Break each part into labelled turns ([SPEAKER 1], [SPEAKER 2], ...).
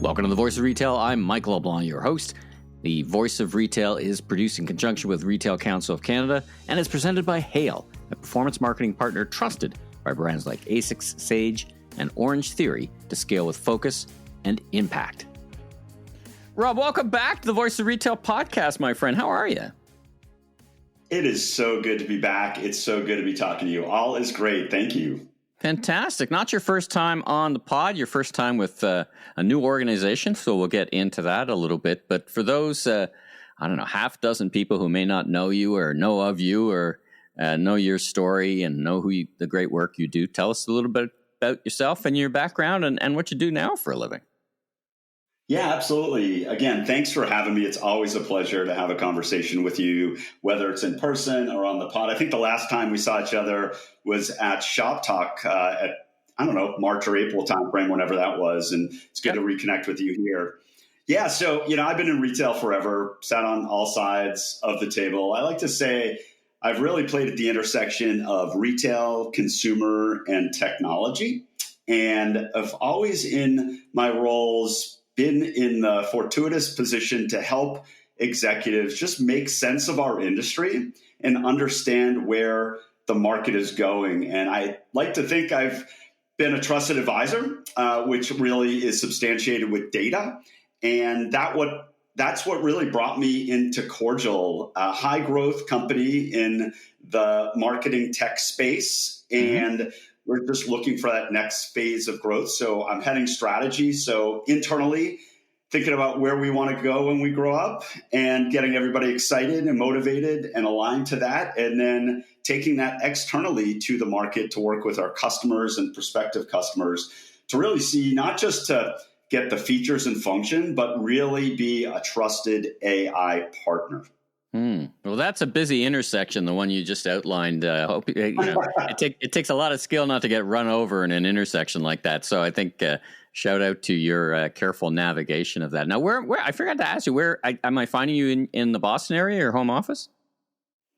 [SPEAKER 1] Welcome to the Voice of Retail. I'm Michael LeBlanc, your host. The Voice of Retail is produced in conjunction with Retail Council of Canada and is presented by Hale, a performance marketing partner trusted by brands like ASICS, Sage, and Orange Theory to scale with focus and impact. Rob, welcome back to the Voice of Retail podcast, my friend. How are you?
[SPEAKER 2] It is so good to be back. It's so good to be talking to you. All is great. Thank you.
[SPEAKER 1] Fantastic. Not your first time on the pod, your first time with a new organization, so we'll get into that a little bit. But for those, half dozen people who may not know you or know of you or know your story and know the great work you do, tell us a little bit about yourself and your background and what you do now for a living.
[SPEAKER 2] Yeah, absolutely. Again, thanks for having me. It's always a pleasure to have a conversation with you, whether it's in person or on the pod. I think the last time we saw each other was at Shop Talk at, March or April timeframe, whenever that was. And it's good to reconnect with you here. Yeah, so, I've been in retail forever, sat on all sides of the table. I like to say I've really played at the intersection of retail, consumer, and technology. And I've always in my roles been in the fortuitous position to help executives just make sense of our industry and understand where the market is going. And I like to think I've been a trusted advisor, which really is substantiated with data. And that's what really brought me into Cordial, a high growth company in the marketing tech space. And we're just looking for that next phase of growth. So I'm heading strategy. So internally, thinking about where we want to go when we grow up and getting everybody excited and motivated and aligned to that. And then taking that externally to the market to work with our customers and prospective customers to really see, not just to get the features and function, but really be a trusted AI partner.
[SPEAKER 1] Well, that's a busy intersection, the one you just outlined. It takes a lot of skill not to get run over in an intersection like that. So I think shout out to your careful navigation of that. Now, where I forgot to ask you, where am I finding you in the Boston area, your home office?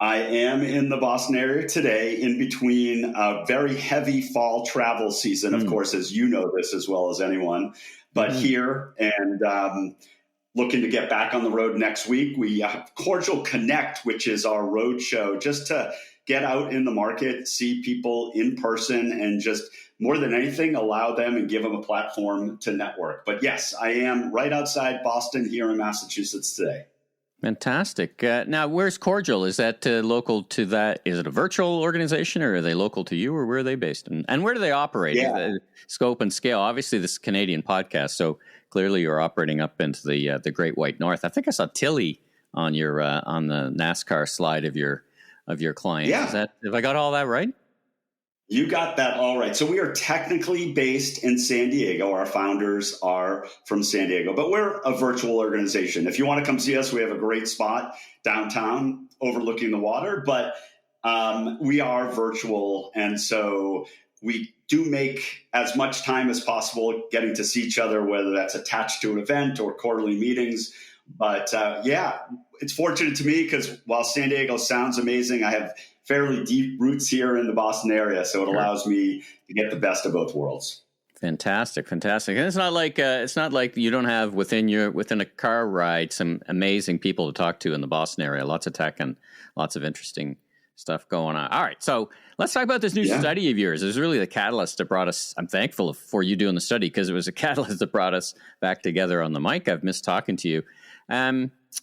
[SPEAKER 2] I am in the Boston area today, in between a very heavy fall travel season, of course, as you know this as well as anyone, but here and looking to get back on the road next week. We have Cordial Connect, which is our road show, just to get out in the market, see people in person, and just more than anything, allow them and give them a platform to network. But yes, I am right outside Boston here in Massachusetts today.
[SPEAKER 1] Fantastic. Now, where's Cordial? Is that local to that? Is it a virtual organization, or are they local to you, or where are they based? And where do they operate?
[SPEAKER 2] Yeah.
[SPEAKER 1] Scope and scale. Obviously, this is a Canadian podcast, so clearly you're operating up into the Great White North. I think I saw Tilly on your on the NASCAR slide of your client.
[SPEAKER 2] Yeah.
[SPEAKER 1] Have I got all that right?
[SPEAKER 2] You got that all right. So we are technically based in San Diego. Our founders are from San Diego, but we're a virtual organization. If you want to come see us, we have a great spot downtown overlooking the water, but we are virtual. And so we do make as much time as possible getting to see each other, whether that's attached to an event or quarterly meetings. But it's fortunate to me because while San Diego sounds amazing, I have fairly deep roots here in the Boston area, so it allows me to get the best of both worlds.
[SPEAKER 1] Fantastic. And it's not like you don't have within a car ride some amazing people to talk to in the Boston area. Lots of tech and lots of interesting stuff going on. All right, so let's talk about this new study of yours. It was really the catalyst that brought us. I'm thankful for you doing the study because it was a catalyst that brought us back together on the mic. I've missed talking to you.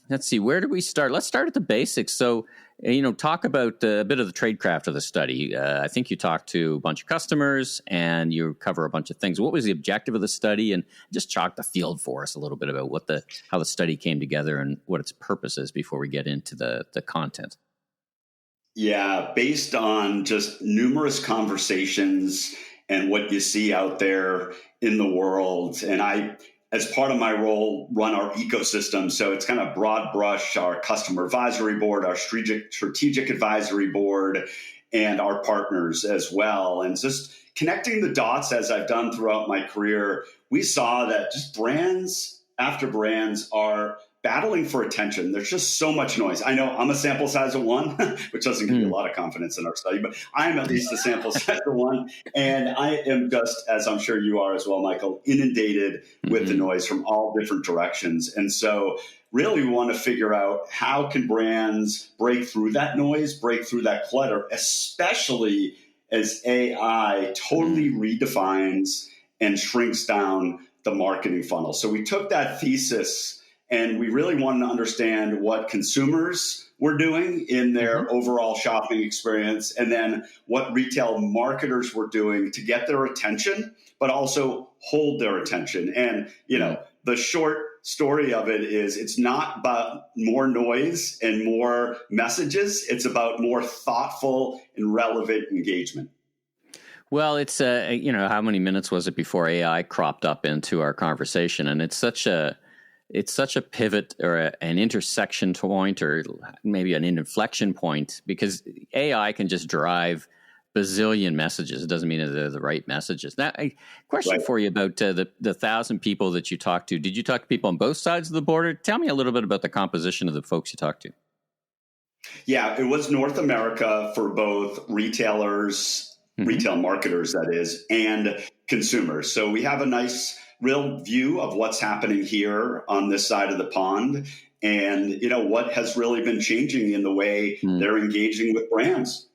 [SPEAKER 1] Let's see, where do we start? Let's start at the basics. So, talk about a bit of the tradecraft of the study. I think you talked to a bunch of customers and you cover a bunch of things. What was the objective of the study? And just chalk the field for us a little bit about how the study came together and what its purpose is before we get into the content.
[SPEAKER 2] Yeah, based on just numerous conversations and what you see out there in the world. And I, as part of my role, run our ecosystem. So it's kind of broad brush, our customer advisory board, our strategic advisory board, and our partners as well. And just connecting the dots as I've done throughout my career, we saw that just brands after brands are battling for attention. There's just so much noise. I know I'm a sample size of one, which doesn't give you a lot of confidence in our study, but I'm at least a sample size of one. And I am just, as I'm sure you are as well, Michael, inundated with the noise from all different directions. And so really we want to figure out how can brands break through that noise, break through that clutter, especially as AI totally redefines and shrinks down the marketing funnel. So we took that thesis and we really wanted to understand what consumers were doing in their overall shopping experience, and then what retail marketers were doing to get their attention, but also hold their attention. And, you know, the short story of it is it's not about more noise and more messages. It's about more thoughtful and relevant engagement.
[SPEAKER 1] Well, it's, how many minutes was it before AI cropped up into our conversation? And it's such a pivot or an intersection point, or maybe an inflection point, because AI can just drive bazillion messages. It doesn't mean that they're the right messages. Now, a question for you about the 1,000 people that you talked to. Did you talk to people on both sides of the border? Tell me a little bit about the composition of the folks you talked to.
[SPEAKER 2] Yeah, it was North America for both retailers, retail marketers, that is, and consumers. So we have a nice real view of what's happening here on this side of the pond, and, you know, what has really been changing in the way they're engaging with brands.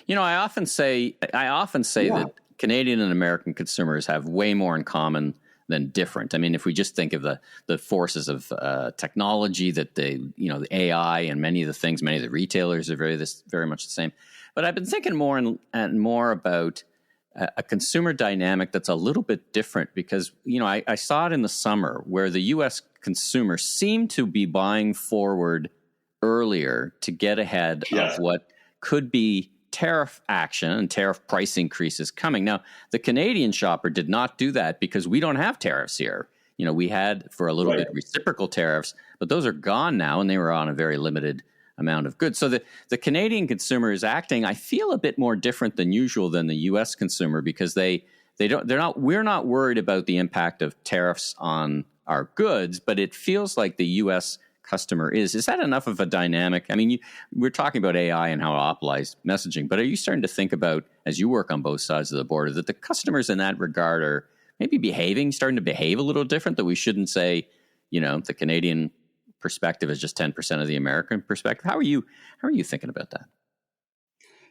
[SPEAKER 1] You know, I often say that Canadian and American consumers have way more in common than different. I mean, if we just think of the forces of technology, that the AI and many of the retailers are very much the same. But I've been thinking more and more about a consumer dynamic that's a little bit different, because, you know, I saw it in the summer where the U.S. consumer seemed to be buying forward earlier to get ahead of what could be tariff action and tariff price increases coming. Now, the Canadian shopper did not do that because we don't have tariffs here. You know, we had for a little bit reciprocal tariffs, but those are gone now, and they were on a very limited amount of goods. So the Canadian consumer is acting, I feel, a bit more different than usual than the U.S. consumer, because we're not worried about the impact of tariffs on our goods, but it feels like the U.S. customer is. Is that enough of a dynamic? I mean, we're talking about AI and how it optimized messaging, but are you starting to think about, as you work on both sides of the border, that the customers in that regard are maybe starting to behave a little different, that we shouldn't say, you know, the Canadian perspective is just 10% of the American perspective? How are you thinking about that?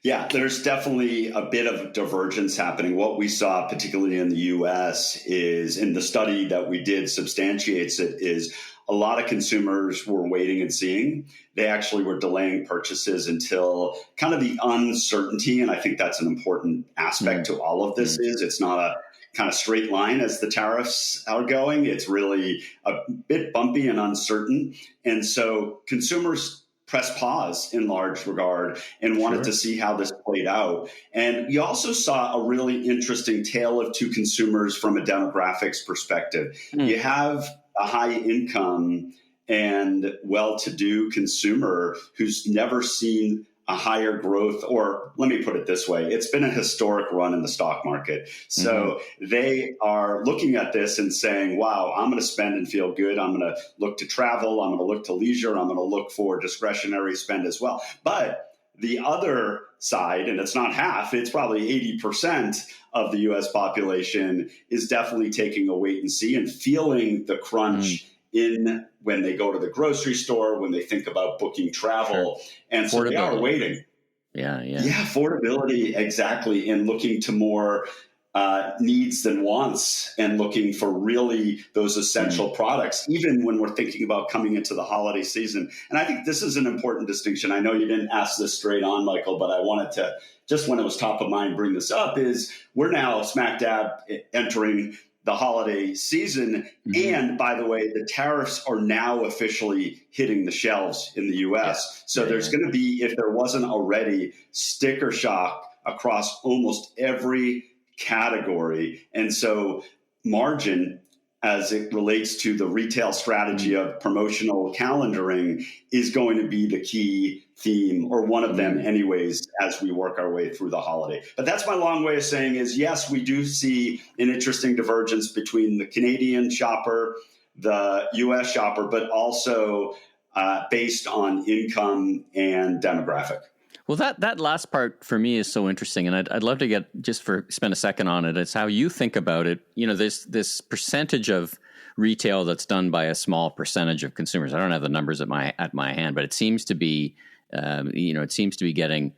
[SPEAKER 2] Yeah, there's definitely a bit of divergence happening. What we saw, particularly in the U.S., is, in the study that we did substantiates it, is a lot of consumers were waiting and seeing. They actually were delaying purchases until kind of the uncertainty. And I think that's an important aspect to all of this. Is it's not a kind of straight line as the tariffs are going. It's really a bit bumpy and uncertain. And so consumers press pause in large regard and wanted to see how this played out. And we also saw a really interesting tale of two consumers from a demographics perspective. You have a high income and well-to-do consumer who's never seen a higher growth, or let me put it this way, it's been a historic run in the stock market. So they are looking at this and saying, wow, I'm going to spend and feel good. I'm going to look to travel. I'm going to look to leisure. I'm going to look for discretionary spend as well. But the other side, and it's not half, it's probably 80% of the US population, is definitely taking a wait and see and feeling the crunch in when they go to the grocery store, when they think about booking travel. And so they are waiting.
[SPEAKER 1] Yeah,
[SPEAKER 2] affordability, exactly, and looking to more needs than wants, and looking for really those essential products, even when we're thinking about coming into the holiday season. And I think this is an important distinction. I know you didn't ask this straight on, Michael, but I wanted to, just when it was top of mind, bring this up, is we're now smack dab entering the holiday season. And by the way, the tariffs are now officially hitting the shelves in the US. So there's going to be, if there wasn't already, sticker shock across almost every category. And so margin, as it relates to the retail strategy of promotional calendaring, is going to be the key theme, or one of them anyways, as we work our way through the holiday. But that's my long way of saying is, yes, we do see an interesting divergence between the Canadian shopper the US shopper, but also based on income and demographic.
[SPEAKER 1] Well, that last part for me is so interesting, and I'd love to spend a second on it. It's how you think about it. This percentage of retail that's done by a small percentage of consumers. I don't have the numbers at my hand, but it seems to be, getting,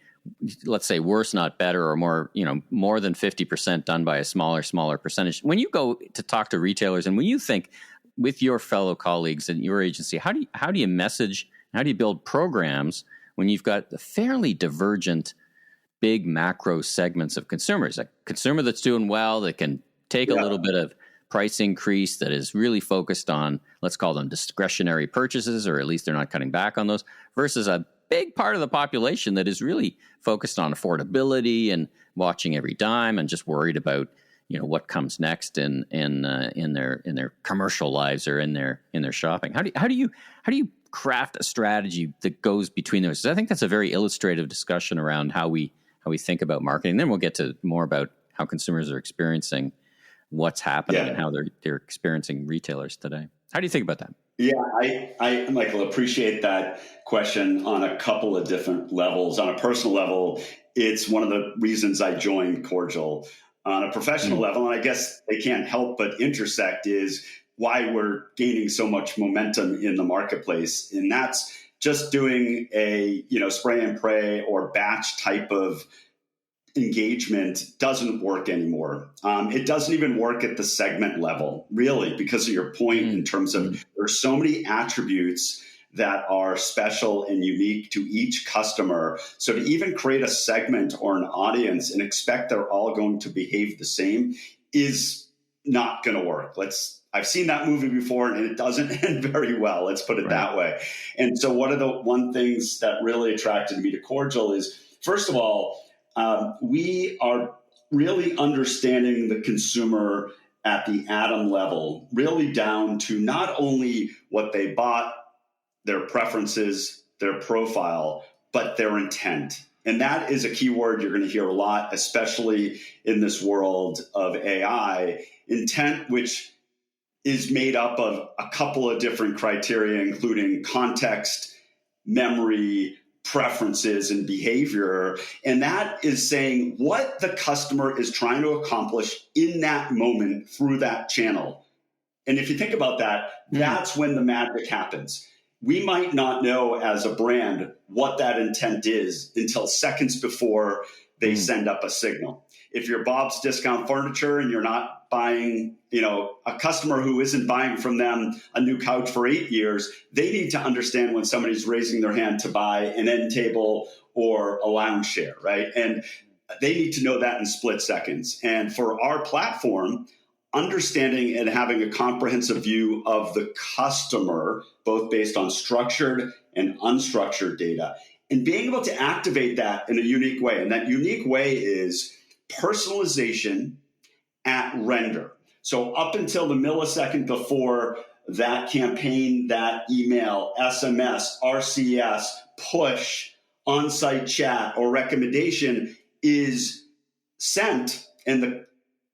[SPEAKER 1] let's say, worse, not better, or more than 50% done by a smaller percentage. When you go to talk to retailers, and when you think with your fellow colleagues in your agency, how do you message? How do you build programs when you've got the fairly divergent, big macro segments of consumers? A consumer that's doing well, that can take a little bit of price increase, that is really focused on, let's call them discretionary purchases, or at least they're not cutting back on those, versus a big part of the population that is really focused on affordability and watching every dime and just worried about what comes next in their commercial lives or in their shopping. How do you craft a strategy that goes between those? I think that's a very illustrative discussion around how we think about marketing. And then we'll get to more about how consumers are experiencing what's happening and how they're experiencing retailers today. How do you think about that?
[SPEAKER 2] Yeah, I Michael, appreciate that question on a couple of different levels. On a personal level, it's one of the reasons I joined Cordial. On a professional level, and I guess they can't help but intersect, is why we're gaining so much momentum in the marketplace. And that's just doing a, spray and pray or batch type of engagement doesn't work anymore. It doesn't even work at the segment level, really, because of your point in terms of there's so many attributes that are special and unique to each customer. So to even create a segment or an audience and expect they're all going to behave the same is not going to work. I've seen that movie before, and it doesn't end very well. Let's put it that way. And so one of the things that really attracted me to Cordial is, first of all, we are really understanding the consumer at the atom level, really down to not only what they bought, their preferences, their profile, but their intent. And that is a key word you're going to hear a lot, especially in this world of AI. Intent, which is made up of a couple of different criteria, including context, memory, preferences, and behavior. And that is saying what the customer is trying to accomplish in that moment through that channel. And if you think about that, that's when the magic happens. We might not know as a brand what that intent is until seconds before they send up a signal. If you're Bob's Discount Furniture and you're not buying, a customer who isn't buying from them a new couch for 8 years, they need to understand when somebody's raising their hand to buy an end table or a lounge chair, right? And they need to know that in split seconds. And for our platform, understanding and having a comprehensive view of the customer, both based on structured and unstructured data, and being able to activate that in a unique way. And that unique way is personalization at render. So up until the millisecond before that campaign, that email, SMS, RCS, push, on-site chat, or recommendation is sent and the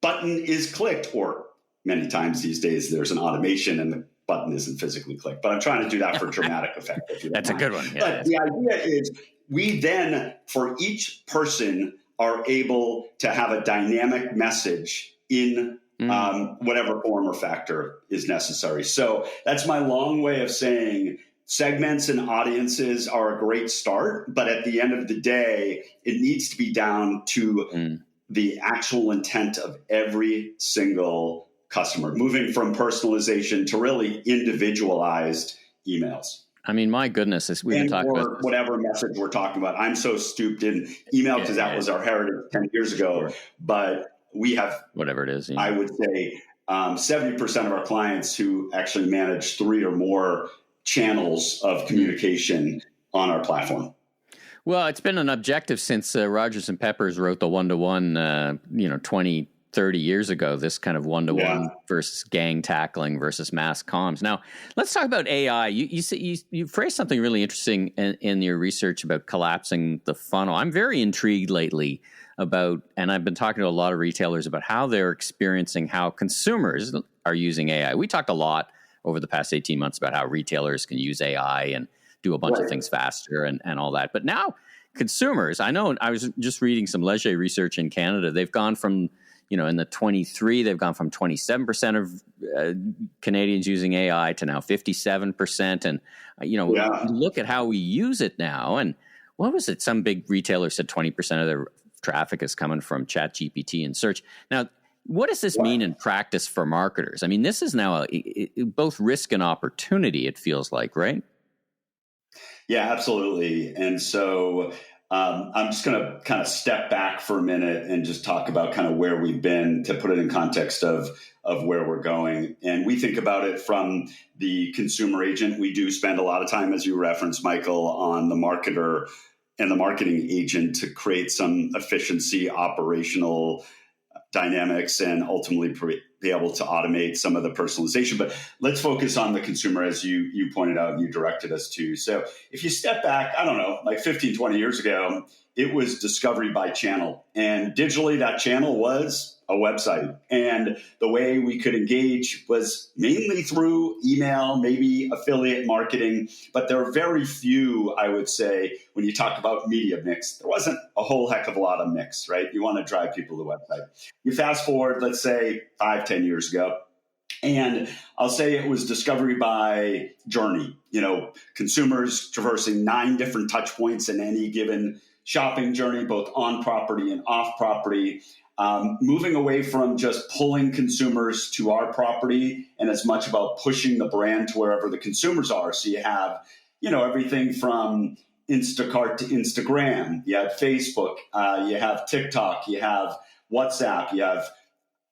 [SPEAKER 2] button is clicked, or many times these days there's an automation and the button isn't physically clicked. But I'm trying to do that for dramatic effect.
[SPEAKER 1] That's a good one. Yeah,
[SPEAKER 2] but the idea is we then, for each person, are able to have a dynamic message in whatever form or factor is necessary. So that's my long way of saying segments and audiences are a great start, but at the end of the day, it needs to be down to the actual intent of every single customer, moving from personalization to really individualized emails.
[SPEAKER 1] I mean, my goodness, we can talk about
[SPEAKER 2] whatever message we're talking about. I'm so stooped in email because that was our heritage 10 years ago. Sure. But we have,
[SPEAKER 1] whatever it is,
[SPEAKER 2] I would say 70% of our clients who actually manage 3 or more channels of communication on our platform.
[SPEAKER 1] Well, it's been an objective since Rogers and Peppers wrote the one-to-one, 20, 30 years ago, this kind of one-to-one versus gang tackling versus mass comms. Now, let's talk about AI. You phrased something really interesting in your research about collapsing the funnel. I'm very intrigued lately about, and I've been talking to a lot of retailers about how they're experiencing how consumers are using AI. We talked a lot over the past 18 months about how retailers can use AI and do a bunch of things faster and all that. But now consumers, I know, I was just reading some Leger research in Canada. They've gone from, in the 23, they've gone from 27% of Canadians using AI to now 57%. And, look at how we use it now. And what was it? Some big retailer said 20% of their traffic is coming from ChatGPT and search. Now, what does this mean in practice for marketers? I mean, this is now both risk and opportunity, it feels like, right?
[SPEAKER 2] Yeah, absolutely. And so I'm just going to kind of step back for a minute and just talk about kind of where we've been to put it in context of where we're going. And we think about it from the consumer agent. We do spend a lot of time, as you referenced, Michael, on the marketer and the marketing agent to create some efficiency, operational dynamics, and ultimately be able to automate some of the personalization. But let's focus on the consumer, as you pointed out and you directed us to. So if you step back, I don't know, like 15, 20 years ago, it was discovery by channel. And digitally, that channel was a website. And the way we could engage was mainly through email, maybe affiliate marketing. But there are very few, I would say, when you talk about media mix, there wasn't a whole heck of a lot of mix, right? You want to drive people to the website. You fast forward, let's say 5-10 years ago, and I'll say it was discovery by journey. Consumers traversing 9 different touch points in any given shopping journey, both on property and off property, moving away from just pulling consumers to our property and as much about pushing the brand to wherever the consumers are. So you have, everything from Instacart to Instagram, you have Facebook, you have TikTok, you have WhatsApp, you have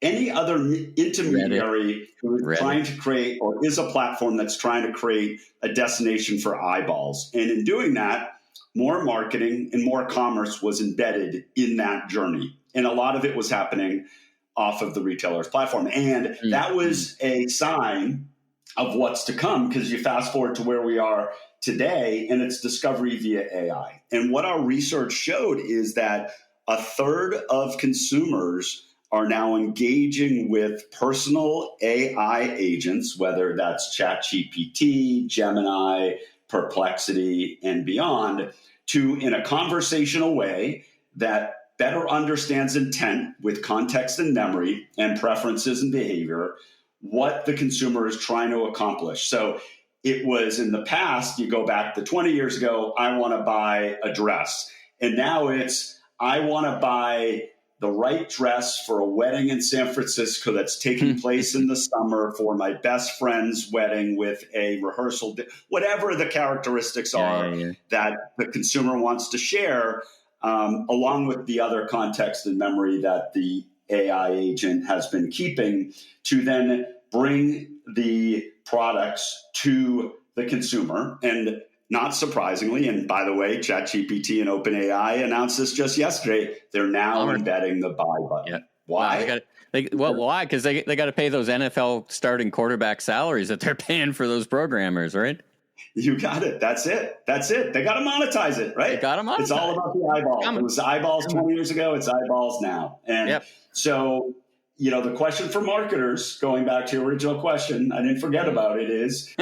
[SPEAKER 2] any other intermediary who is trying to create or is a platform that's trying to create a destination for eyeballs. And in doing that, more marketing and more commerce was embedded in that journey. And a lot of it was happening off of the retailer's platform. And that was a sign of what's to come, because you fast forward to where we are today, and it's discovery via AI. And what our research showed is that a third of consumers are now engaging with personal AI agents, whether that's ChatGPT, Gemini, Perplexity, and beyond, in a conversational way that better understands intent with context and memory and preferences and behavior, what the consumer is trying to accomplish. So it was in the past, you go back to 20 years ago, I want to buy a dress. And now it's, I want to buy the right dress for a wedding in San Francisco that's taking place in the summer for my best friend's wedding with a rehearsal, whatever the characteristics are that the consumer wants to share, along with the other context and memory that the AI agent has been keeping, to then bring the products to the consumer. And not surprisingly, and by the way, ChatGPT and OpenAI announced this just yesterday, they're now embedding the buy button. Yeah. Why?
[SPEAKER 1] Why? Because they got to pay those NFL starting quarterback salaries that they're paying for those programmers, right?
[SPEAKER 2] You got it. That's it. They got to monetize it, right?
[SPEAKER 1] They got to monetize.
[SPEAKER 2] It's all about the eyeball. It was eyeballs 20 years ago. It's eyeballs now. And so, the question for marketers, going back to your original question, I didn't forget about it, is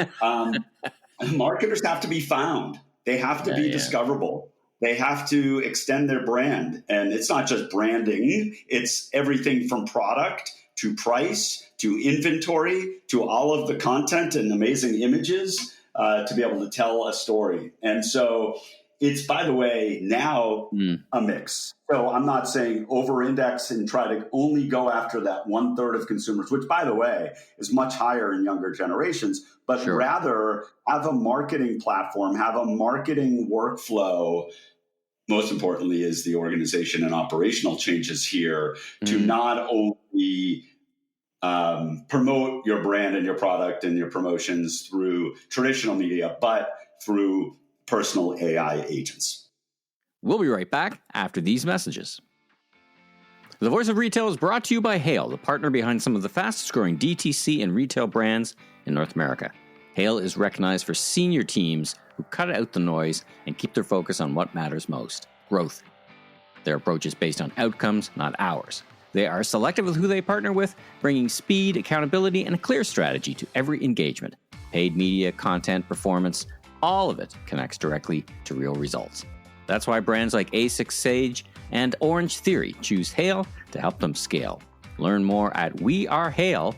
[SPEAKER 2] marketers have to be found. They have to be discoverable. They have to extend their brand. And it's not just branding. It's everything from product to price to inventory to all of the content and amazing images to be able to tell a story. And so it's, by the way, now a mix. So I'm not saying over-index and try to only go after that 1/3 of consumers, which, by the way, is much higher in younger generations, but rather have a marketing platform, have a marketing workflow. Most importantly is the organization and operational changes here to not only promote your brand and your product and your promotions through traditional media, but through personal AI agents.
[SPEAKER 1] We'll be right back after these messages. The Voice of Retail is brought to you by Hale, the partner behind some of the fastest growing DTC and retail brands in North America. Hale is recognized for senior teams who cut out the noise and keep their focus on what matters most: growth. Their approach is based on outcomes, not hours. They are selective with who they partner with, bringing speed, accountability, and a clear strategy to every engagement. Paid media, content, performance, all of it connects directly to real results. That's why brands like A6 Sage and Orange Theory choose Hail to help them scale. Learn more at wearehail.com.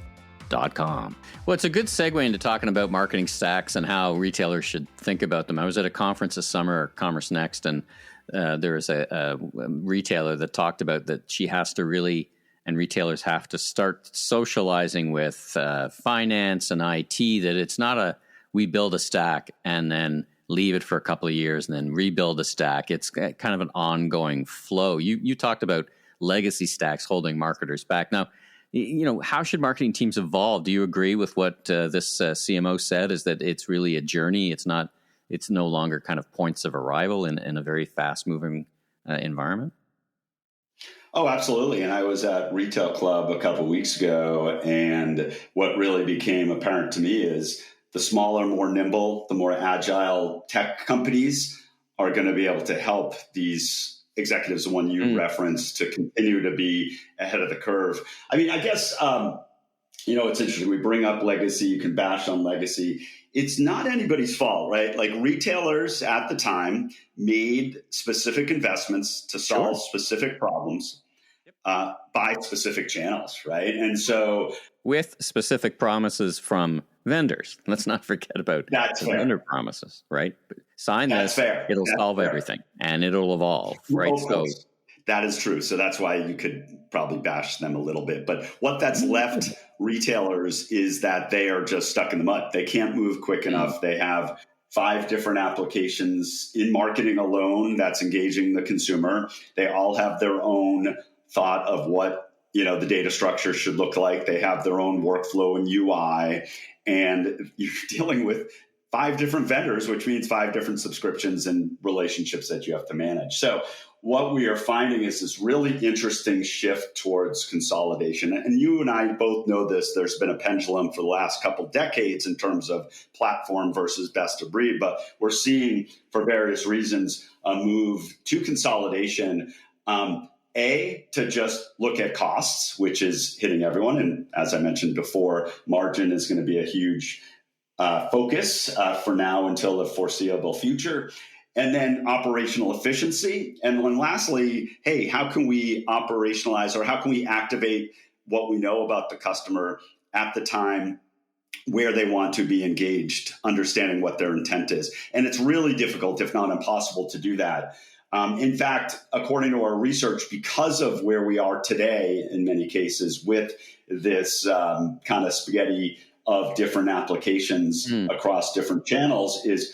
[SPEAKER 1] Well, it's a good segue into talking about marketing stacks and how retailers should think about them. I was at a conference this summer, Commerce Next, and there was a retailer that talked about that she has to really, and retailers have to start socializing with finance and IT, that it's not a, we build a stack and then leave it for a couple of years and then rebuild a stack. It's kind of an ongoing flow. You talked about legacy stacks holding marketers back. Now, how should marketing teams evolve? Do you agree with what this CMO said, is that it's really a journey? It's no longer kind of points of arrival in a very fast moving environment?
[SPEAKER 2] Oh, absolutely. And I was at Retail Club a couple of weeks ago, and what really became apparent to me is the smaller, more nimble, the more agile tech companies are going to be able to help these executives, the one you referenced, to continue to be ahead of the curve. I mean, I guess, it's interesting. We bring up legacy. You can bash on legacy. It's not anybody's fault, right? Like, retailers at the time made specific investments to solve specific problems by specific channels, right? And so,
[SPEAKER 1] with specific promises from vendors. Let's not forget about vendor promises, right? Sign this, it'll solve everything, and it'll evolve, right? So
[SPEAKER 2] that is true. So that's why you could probably bash them a little bit. But what that's left retailers is that they are just stuck in the mud. They can't move quick enough. They have 5 different applications in marketing alone that's engaging the consumer. They all have their own thought of what the data structure should look like. They have their own workflow and UI, and you're dealing with 5 different vendors, which means 5 different subscriptions and relationships that you have to manage. So what we are finding is this really interesting shift towards consolidation. And you and I both know this. There's been a pendulum for the last couple decades in terms of platform versus best of breed, but we're seeing, for various reasons, a move to consolidation. To just look at costs, which is hitting everyone. And as I mentioned before, margin is going to be a huge focus for now until the foreseeable future. And then operational efficiency. And then lastly, hey, how can we operationalize, or how can we activate what we know about the customer at the time where they want to be engaged, understanding what their intent is. And it's really difficult, if not impossible, to do that. In fact, according to our research, because of where we are today, in many cases, with this kind of spaghetti of different applications across different channels, is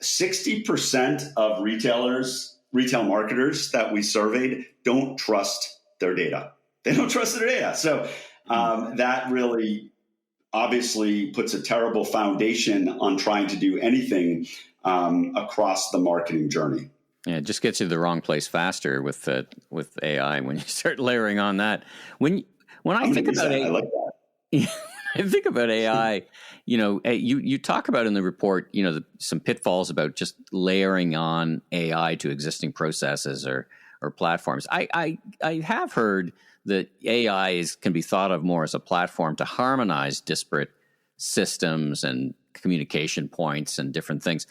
[SPEAKER 2] 60% of retail marketers that we surveyed don't trust their data. They don't trust their data. So that really obviously puts a terrible foundation on trying to do anything across the marketing journey.
[SPEAKER 1] Yeah, it just gets you to the wrong place faster with AI when you start layering on that. When I think about AI,
[SPEAKER 2] I like that.
[SPEAKER 1] I think about AI. You talk about in the report, some pitfalls about just layering on AI to existing processes or platforms. I have heard that AI can be thought of more as a platform to harmonize disparate systems and communication points and different things.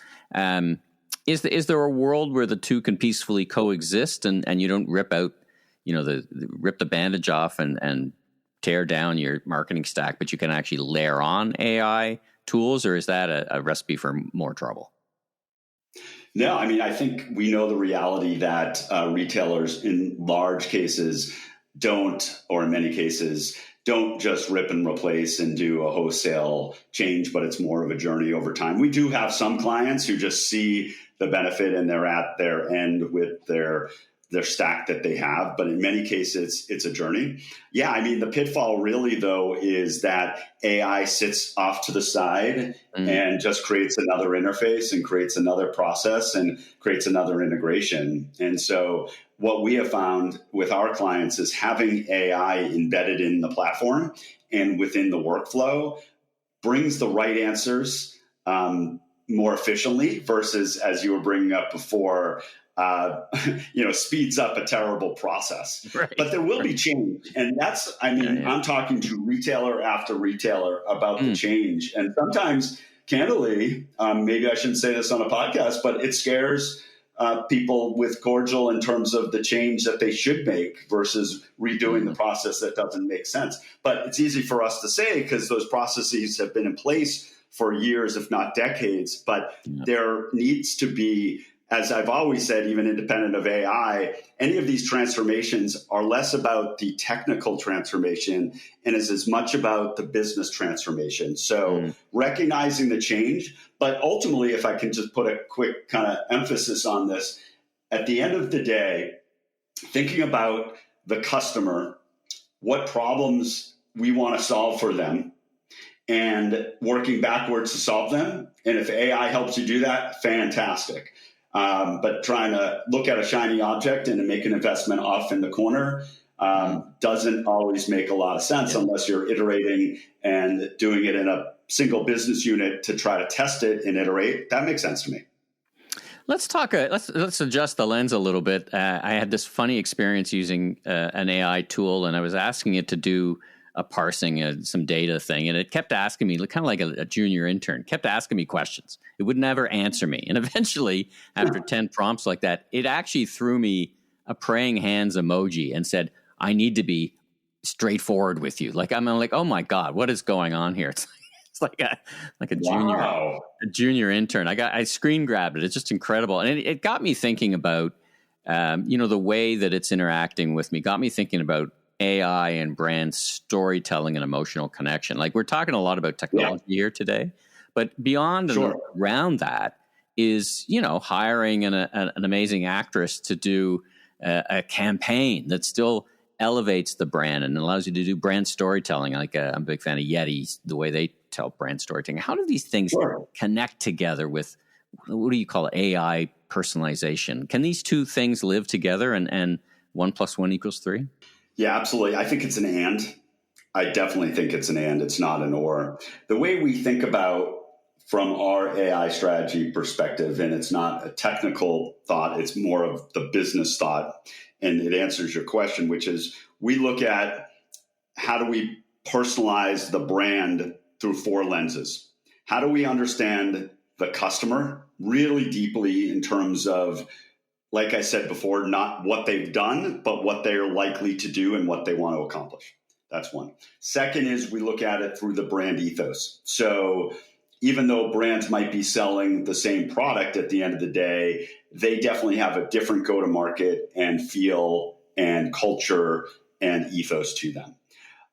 [SPEAKER 1] Is there a world where the two can peacefully coexist and you don't rip out, rip the bandage off and tear down your marketing stack, but you can actually layer on AI tools, or is that a recipe for more trouble?
[SPEAKER 2] No, I mean, I think we know the reality that retailers in large cases don't, or in many cases, don't just rip and replace and do a wholesale change, but it's more of a journey over time. We do have some clients who just see the benefit and they're at their end with their stack that they have. But in many cases, it's a journey. Yeah, I mean, the pitfall really, though, is that AI sits off to the side and just creates another interface and creates another process and creates another integration. And so what we have found with our clients is having AI embedded in the platform and within the workflow brings the right answers more efficiently versus, as you were bringing up before, speeds up a terrible process.
[SPEAKER 1] Right.
[SPEAKER 2] But there will be change. And that's, I'm talking to retailer after retailer about the change. And sometimes, candidly, maybe I shouldn't say this on a podcast, but it scares people with Cordial in terms of the change that they should make versus redoing the process that doesn't make sense. But it's easy for us to say because those processes have been in place for years, if not decades. But there needs to be, as I've always said, even independent of AI, any of these transformations are less about the technical transformation and is as much about the business transformation. So recognizing the change, but ultimately, if I can just put a quick kind of emphasis on this, at the end of the day, thinking about the customer, what problems we want to solve for them, and working backwards to solve them. And if AI helps you do that, fantastic. But trying to look at a shiny object and to make an investment off in the corner doesn't always make a lot of sense unless you're iterating and doing it in a single business unit to try to test it and iterate. That makes sense to me.
[SPEAKER 1] Let's talk. Let's adjust the lens a little bit. I had this funny experience using an AI tool, and I was asking it to do a parsing, some data thing, and it kept asking me, kind of like a junior intern, kept asking me questions. It would never answer me, and eventually, after 10 prompts like that, it actually threw me a praying hands emoji and said, "I need to be straightforward with you." I'm like, "Oh my God, what is going on here?" It's like a junior intern. I screen grabbed it. It's just incredible, and it got me thinking about the way that it's interacting with me. Got me thinking about AI and brand storytelling and emotional connection. We're talking a lot about technology here today, but beyond and around that is hiring an amazing actress to do a campaign that still elevates the brand and allows you to do brand storytelling. I'm a big fan of Yeti, the way they tell brand storytelling. How do these things connect together with, what do you call it, AI personalization? Can these two things live together and 1 + 1 = 3?
[SPEAKER 2] Yeah, absolutely. I think it's an and. I definitely think it's an and. It's not an or. The way we think about from our AI strategy perspective, and it's not a technical thought, it's more of the business thought, and it answers your question, which is we look at how do we personalize the brand through 4 lenses. How do we understand the customer really deeply in terms of, like I said before, not what they've done, but what they're likely to do and what they want to accomplish. That's one. Second is we look at it through the brand ethos. So even though brands might be selling the same product at the end of the day, they definitely have a different go-to-market and feel and culture and ethos to them.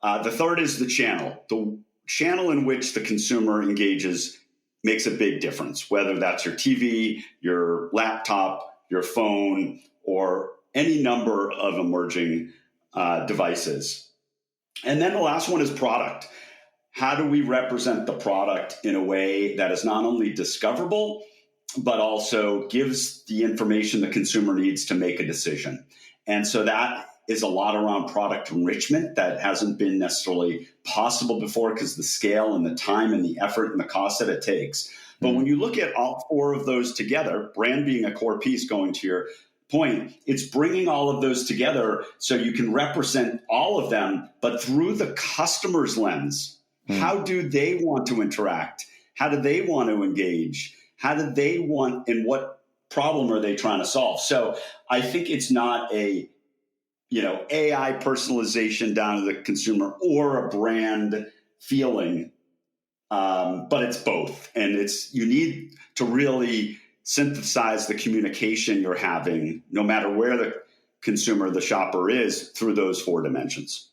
[SPEAKER 2] The third is the channel. The channel in which the consumer engages makes a big difference, whether that's your TV, your laptop, your phone, or any number of emerging devices. And then the last one is product. How do we represent the product in a way that is not only discoverable, but also gives the information the consumer needs to make a decision? And so that is a lot around product enrichment that hasn't been necessarily possible before because the scale and the time and the effort and the cost that it takes. But when you look at all 4 of those together, brand being a core piece, going to your point, it's bringing all of those together so you can represent all of them, but through the customer's lens. How do they want to interact? How do they want to engage? How do they want, and what problem are they trying to solve? So I think it's not a AI personalization down to the consumer or a brand feeling. But it's both. And you need to really synthesize the communication you're having, no matter where the consumer, the shopper is, through those 4 dimensions.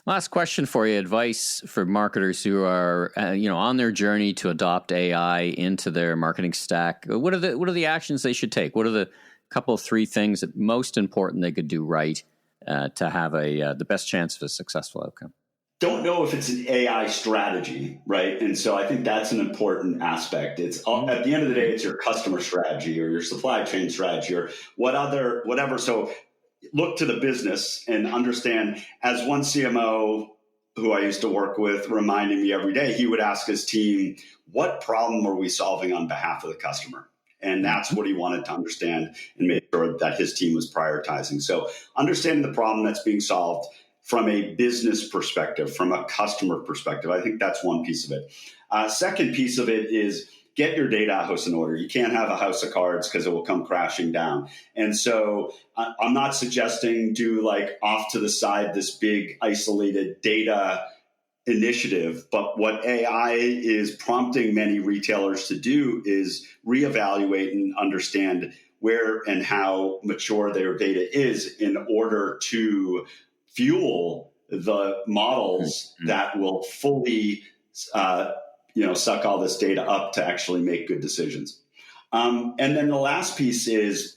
[SPEAKER 1] Last question for you, advice for marketers who are on their journey to adopt AI into their marketing stack. What are the actions they should take? What are the couple of 3 things that most important they could do right to have the best chance of a successful outcome?
[SPEAKER 2] Don't know if it's an AI strategy, right? And so I think that's an important aspect. It's at the end of the day, it's your customer strategy or your supply chain strategy or whatever. So look to the business and understand, as one CMO who I used to work with reminding me every day, he would ask his team, what problem are we solving on behalf of the customer? And that's what he wanted to understand and make sure that his team was prioritizing. So understanding the problem that's being solved from a business perspective, from a customer perspective, I think that's one piece of it. Second piece of it is get your data house in order. You can't have a house of cards because it will come crashing down. And so I'm not suggesting do like off to the side this big isolated data initiative, but what AI is prompting many retailers to do is reevaluate and understand where and how mature their data is in order to fuel the models that will fully suck all this data up to actually make good decisions. And then the last piece is,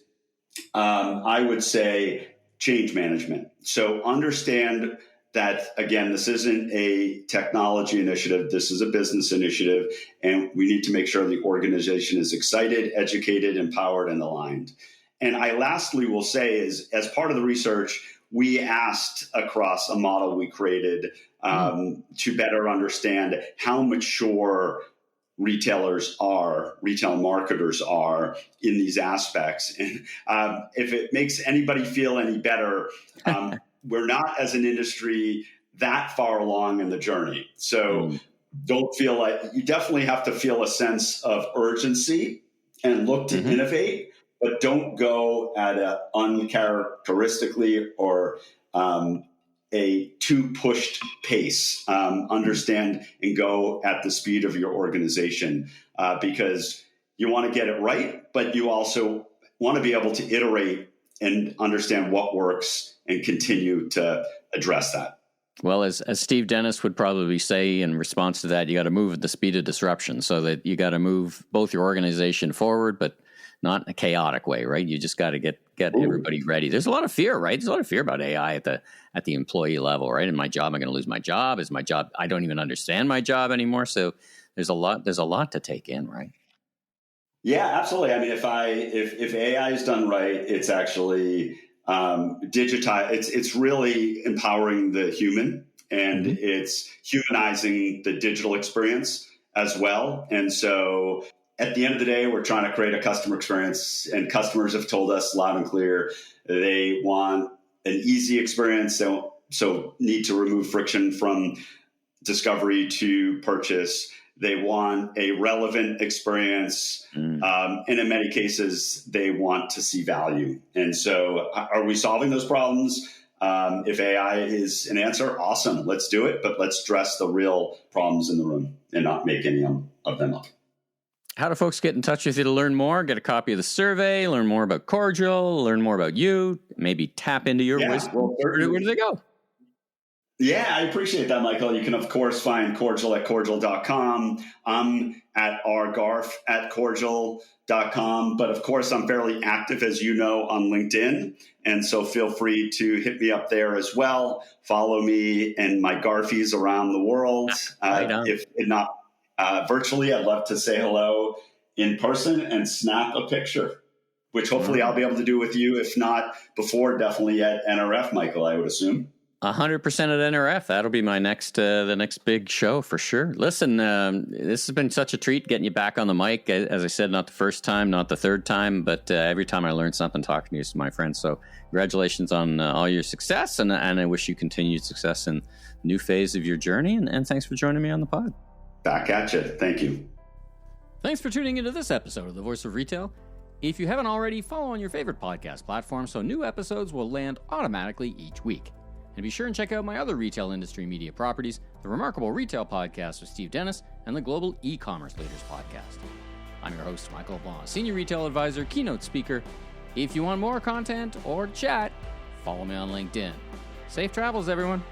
[SPEAKER 2] I would say, change management. So understand that, again, this isn't a technology initiative. This is a business initiative. And we need to make sure the organization is excited, educated, empowered, and aligned. And I lastly will say is, as part of the research, we asked across a model we created to better understand how mature retail marketers are in these aspects. And if it makes anybody feel any better, we're not as an industry that far along in the journey. So don't feel like, you definitely have to feel a sense of urgency and look to innovate, but don't go at a uncharacteristically or a too pushed pace. Understand and go at the speed of your organization because you want to get it right, but you also want to be able to iterate and understand what works and continue to address that.
[SPEAKER 1] Well, as Steve Dennis would probably say in response to that, you got to move at the speed of disruption, so that you got to move both your organization forward, but not in a chaotic way, right? You just got to get everybody ready. There's a lot of fear, right? There's a lot of fear about AI at the employee level, right? In my job, I'm going to lose my job. Is my job? I don't even understand my job anymore. So there's a lot to take in, right?
[SPEAKER 2] Yeah, absolutely. I mean, if AI is done right, it's actually digitize. It's really empowering the human, and it's humanizing the digital experience as well. And so at the end of the day, we're trying to create a customer experience, and customers have told us loud and clear they want an easy experience. So need to remove friction from discovery to purchase. They want a relevant experience. And in many cases, they want to see value. And so are we solving those problems? If AI is an answer, awesome. Let's do it. But let's address the real problems in the room and not make any of them up.
[SPEAKER 1] How do folks get in touch with you to learn more, get a copy of the survey, learn more about Cordial, learn more about you, maybe tap into your wisdom?
[SPEAKER 2] Well,
[SPEAKER 1] where do they go?
[SPEAKER 2] Yeah, I appreciate that, Michael. You can, of course, find Cordial at cordial.com. I'm at rgarf at cordial.com. But, of course, I'm fairly active, as you know, on LinkedIn. And so feel free to hit me up there as well. Follow me and my Garfies around the world. If not virtually, I'd love to say hello in person and snap a picture, which hopefully I'll be able to do with you. If not before, definitely at NRF, Michael, I would assume.
[SPEAKER 1] 100% at NRF. That'll be my the next big show for sure. Listen, this has been such a treat getting you back on the mic. As I said, not the first time, not the third time, but every time I learn something talking to you, my friend. So congratulations on all your success, and I wish you continued success in the new phase of your journey. And thanks for joining me on the pod.
[SPEAKER 2] Back at you. Thank you.
[SPEAKER 1] Thanks for tuning into this episode of The Voice of Retail. If you haven't already, follow on your favorite podcast platform so new episodes will land automatically each week. And be sure and check out my other retail industry media properties, the Remarkable Retail Podcast with Steve Dennis and the Global E-Commerce Leaders Podcast. I'm your host, Michael LeBlanc, Senior Retail Advisor, Keynote Speaker. If you want more content or chat, follow me on LinkedIn. Safe travels, everyone.